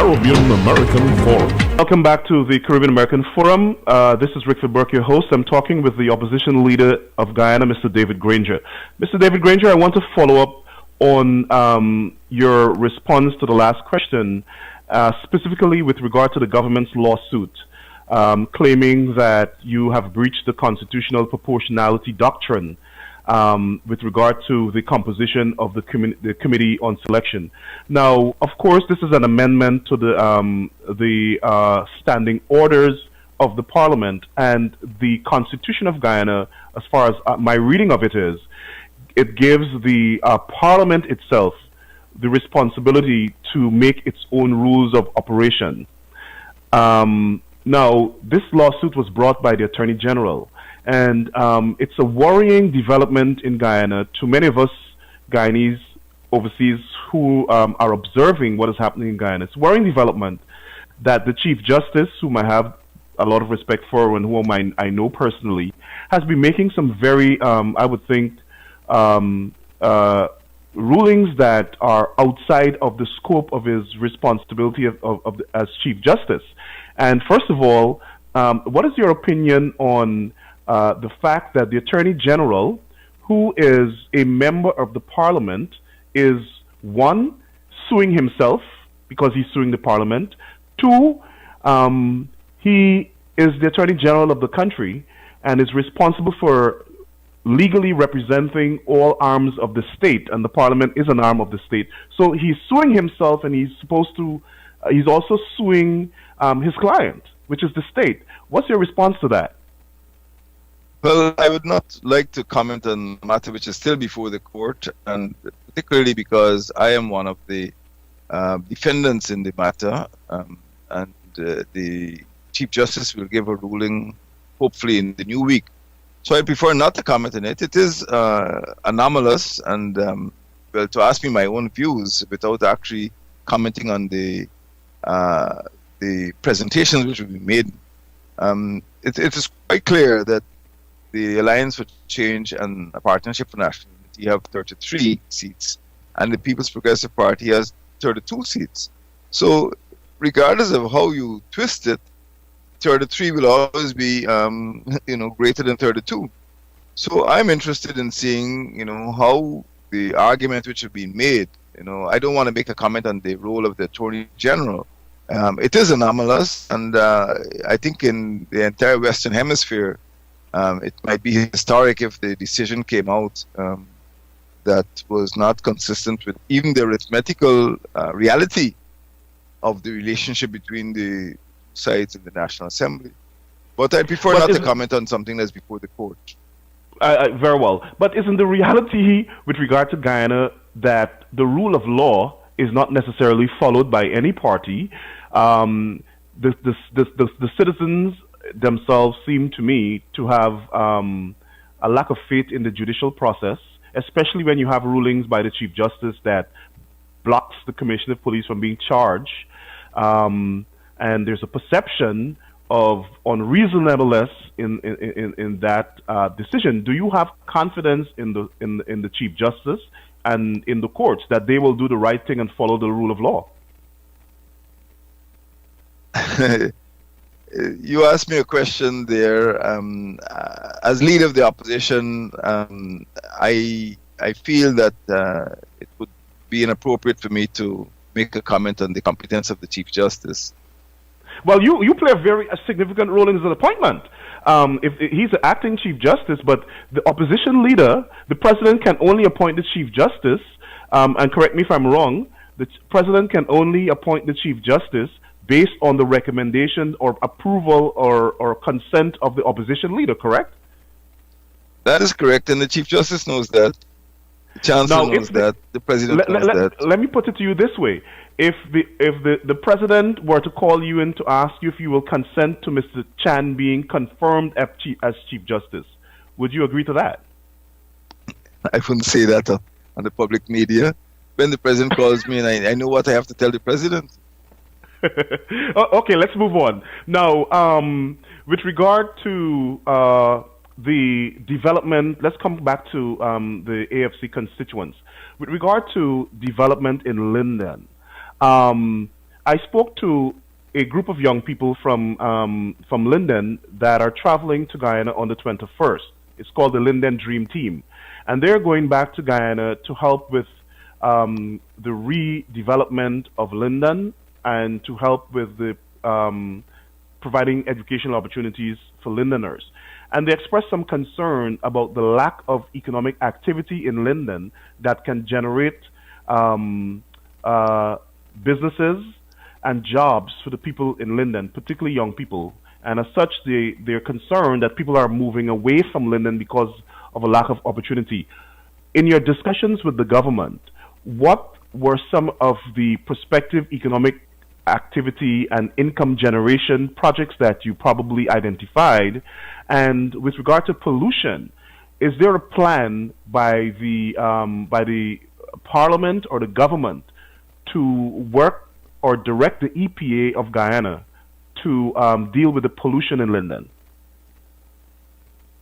Caribbean American Forum. Welcome back to the Caribbean American Forum. This is Rickford Burke, your host. I'm talking with the opposition leader of Guyana, Mr. David Granger. Mr. David Granger, I want to follow up on your response to the last question, specifically with regard to the government's lawsuit, claiming that you have breached the constitutional proportionality doctrine with regard to the composition of the Committee on Selection. Now, of course, this is an amendment to the standing orders of the Parliament, and the Constitution of Guyana, as far as my reading of it is, it gives the Parliament itself the responsibility to make its own rules of operation. Now, this lawsuit was brought by the Attorney General, and it's a worrying development in Guyana to many of us Guyanese overseas who are observing what is happening in Guyana. It's a worrying development that the Chief Justice, whom I have a lot of respect for and whom I know personally, has been making some very, I would think, rulings that are outside of the scope of his responsibility as Chief Justice. And first of all, what is your opinion on the fact that the Attorney General, who is a member of the Parliament, is one, suing himself because he's suing the Parliament, two, he is the Attorney General of the country and is responsible for legally representing all arms of the state, and the Parliament is an arm of the state. So he's suing himself, and he's also suing his client, which is the state. What's your response to that? Well, I would not like to comment on a matter which is still before the court, and particularly because I am one of the defendants in the matter, and the Chief Justice will give a ruling hopefully in the new week. So I prefer not to comment on it. It is anomalous, and well, to ask me my own views without actually commenting on the presentations which will be made. It is quite clear that the Alliance for Change and a Partnership for National Unity have 33 seats, and the People's Progressive Party has 32 seats. So regardless of how you twist it, 33 will always be, greater than 32. So I'm interested in seeing, how the argument which have been made. I don't want to make a comment on the role of the Attorney General. It is anomalous, and I think in the entire Western Hemisphere, it might be historic if the decision came out that was not consistent with even the arithmetical reality of the relationship between the sides in the National Assembly. But I prefer not to comment on something that's before the court. Very well. But isn't the reality with regard to Guyana that the rule of law is not necessarily followed by any party? The citizens themselves seem to me to have a lack of faith in the judicial process, especially when you have rulings by the Chief Justice that blocks the Commissioner of Police from being charged. And there's a perception of unreasonableness in that decision. Do you have confidence in the Chief Justice and in the courts that they will do the right thing and follow the rule of law? You asked me a question there. As leader of the opposition, I feel that it would be inappropriate for me to make a comment on the competence of the Chief Justice. Well, you play a significant role in his appointment. If he's an acting Chief Justice, but the opposition leader, the President can only appoint the Chief Justice, and correct me if I'm wrong, the President can only appoint the Chief Justice based on the recommendation or approval or consent of the opposition leader, correct? That is correct, and the Chief Justice knows that. The Chancellor knows that. The President knows that. Let me put it to you this way. If the President were to call you in to ask you if you will consent to Mr. Chan being confirmed as Chief Justice, would you agree to that? I wouldn't say that on the public media. When the President calls me and I know what I have to tell the President. Okay, let's move on. Now, with regard to the development, let's come back to the AFC constituents. With regard to development in Linden, I spoke to a group of young people from Linden that are traveling to Guyana on the 21st. It's called the Linden Dream Team, and they're going back to Guyana to help with the redevelopment of Linden and to help with the providing educational opportunities for Lindeners. And they expressed some concern about the lack of economic activity in Linden that can generate businesses and jobs for the people in Linden, particularly young people. And as such, they're concerned that people are moving away from Linden because of a lack of opportunity. In your discussions with the government, what were some of the prospective economic activity and income generation projects that you probably identified? And with regard to pollution, is there a plan by the Parliament or the government to work or direct the EPA of Guyana to deal with the pollution in Linden?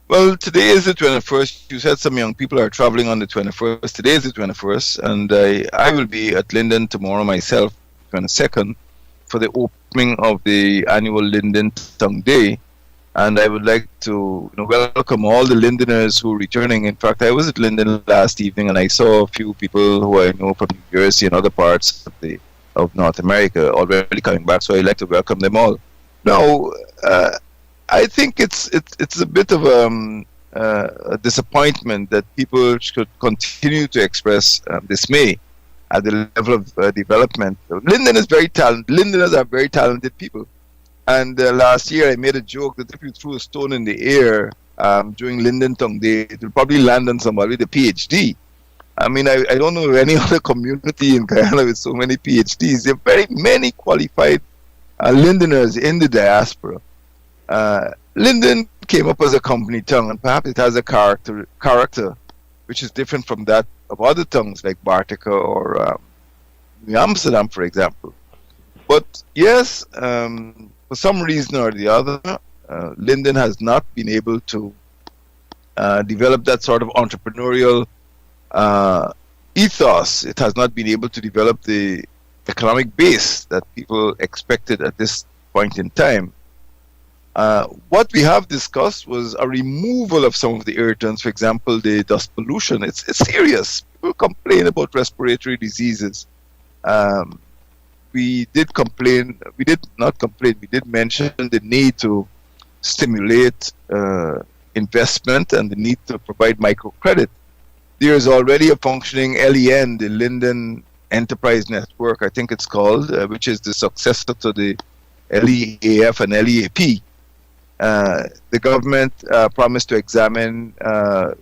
Well, today is the 21st. You said some young people are traveling on the 21st. Today is the 21st, and I will be at Linden tomorrow myself, 22nd, for the opening of the annual Linden Tongue Day. And I would like to welcome all the Lindeners who are returning. In fact, I was at Linden last evening, and I saw a few people who I know from New Jersey and other parts of North America already coming back. So I'd like to welcome them all. Now, I think it's a bit of a disappointment that people should continue to express dismay at the level of development. Linden is very talented. Lindeners are very talented people. And last year I made a joke that if you threw a stone in the air during Linden Tongue Day, it will probably land on somebody with a PhD. I mean, I don't know any other community in Guyana with so many PhDs. There are very many qualified Lindeners in the diaspora. Linden came up as a company tongue, and perhaps it has a character which is different from that of other tongues like Bartica or New Amsterdam, for example. But yes, for some reason or the other, Linden has not been able to develop that sort of entrepreneurial ethos. It has not been able to develop the economic base that people expected at this point in time. What we have discussed was a removal of some of the irritants, for example, the dust pollution. It's serious. People complain about respiratory diseases. We did mention the need to stimulate investment and the need to provide microcredit. There is already a functioning LEN, the Linden Enterprise Network, I think it's called, which is the successor to the LEAF and LEAP. The government promised to examine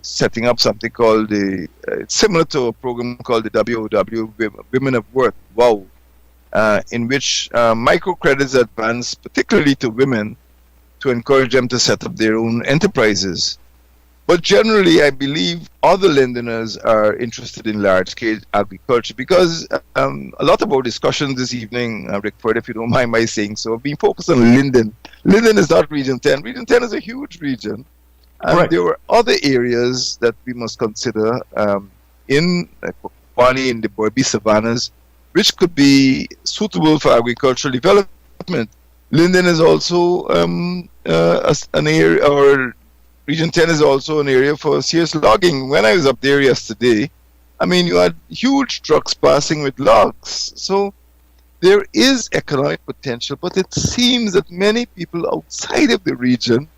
setting up something called it's similar to a program called the WOW, Women of Worth, WOW, in which microcredits advance particularly to women to encourage them to set up their own enterprises. But generally, I believe other Lindeners are interested in large-scale agriculture because a lot of our discussions this evening, Rickford, if you don't mind my saying so, have been focused on Linden. Linden is not Region 10. Region 10 is a huge region. And Right. there were other areas that we must consider in Kwani, in the Borby savannas, which could be suitable for agricultural development. Linden is also an area, or Region 10 is also an area for serious logging. When I was up there yesterday, I mean, you had huge trucks passing with logs. So there is economic potential, but it seems that many people outside of the region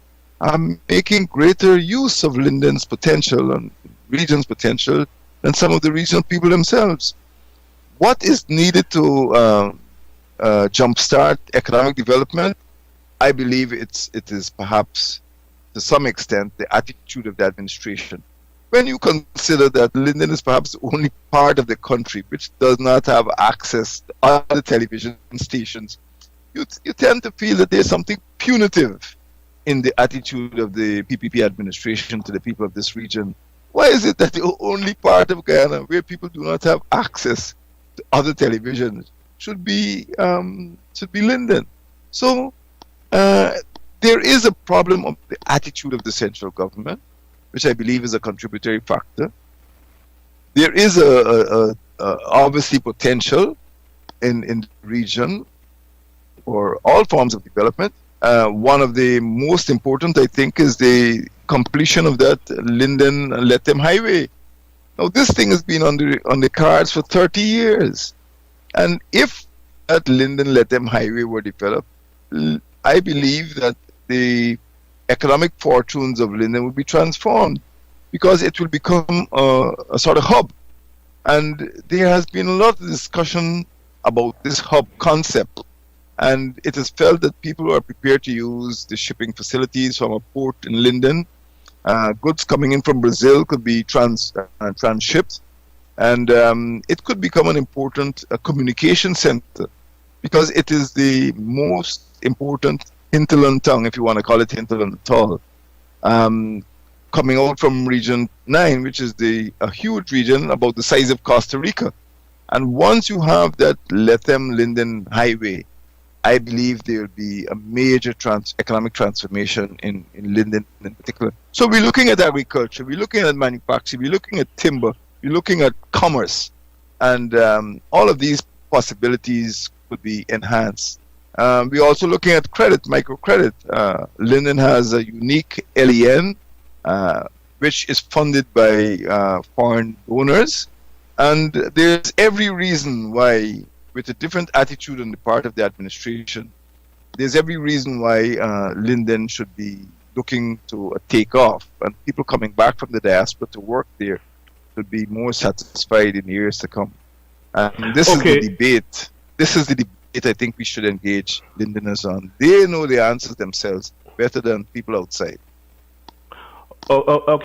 are making greater use of Linden's potential and region's potential than some of the regional people themselves. What is needed to jumpstart economic development? I believe it is perhaps, to some extent, the attitude of the administration. When you consider that Linden is perhaps the only part of the country which does not have access to other television stations, you tend to feel that there's something punitive in the attitude of the PPP administration to the people of this region. Why is it that the only part of Guyana where people do not have access to other television should be Linden? So there is a problem of the attitude of the central government, which I believe is a contributory factor. There is obviously potential in the region, for all forms of development. One of the most important, I think, is the completion of that Linden and Lethem Highway. Now, this thing has been on the cards for 30 years. And if that Linden Lethem Highway were developed, I believe that the economic fortunes of Linden will be transformed because it will become a sort of hub. And there has been a lot of discussion about this hub concept. And it is felt that people are prepared to use the shipping facilities from a port in Linden. Goods coming in from Brazil could be transshipped. And it could become an important communication center because it is the most important hinterland town, if you want to call it hinterland at all, coming out from Region 9, which is a huge region about the size of Costa Rica. And once you have that Lethem-Linden highway, I believe there will be a major economic transformation in Linden in particular. So we're looking at agriculture, we're looking at manufacturing, we're looking at timber, we're looking at commerce, and all of these possibilities could be enhanced. We're also looking at credit, microcredit. Linden has a unique LEN, which is funded by foreign donors. And there's every reason why, with a different attitude on the part of the administration, there's every reason why Linden should be looking to take off. And people coming back from the diaspora to work there will be more satisfied in years to come. And this is the debate. This is the debate I think we should engage Lindeners on. They know the answers themselves better than people outside. Okay.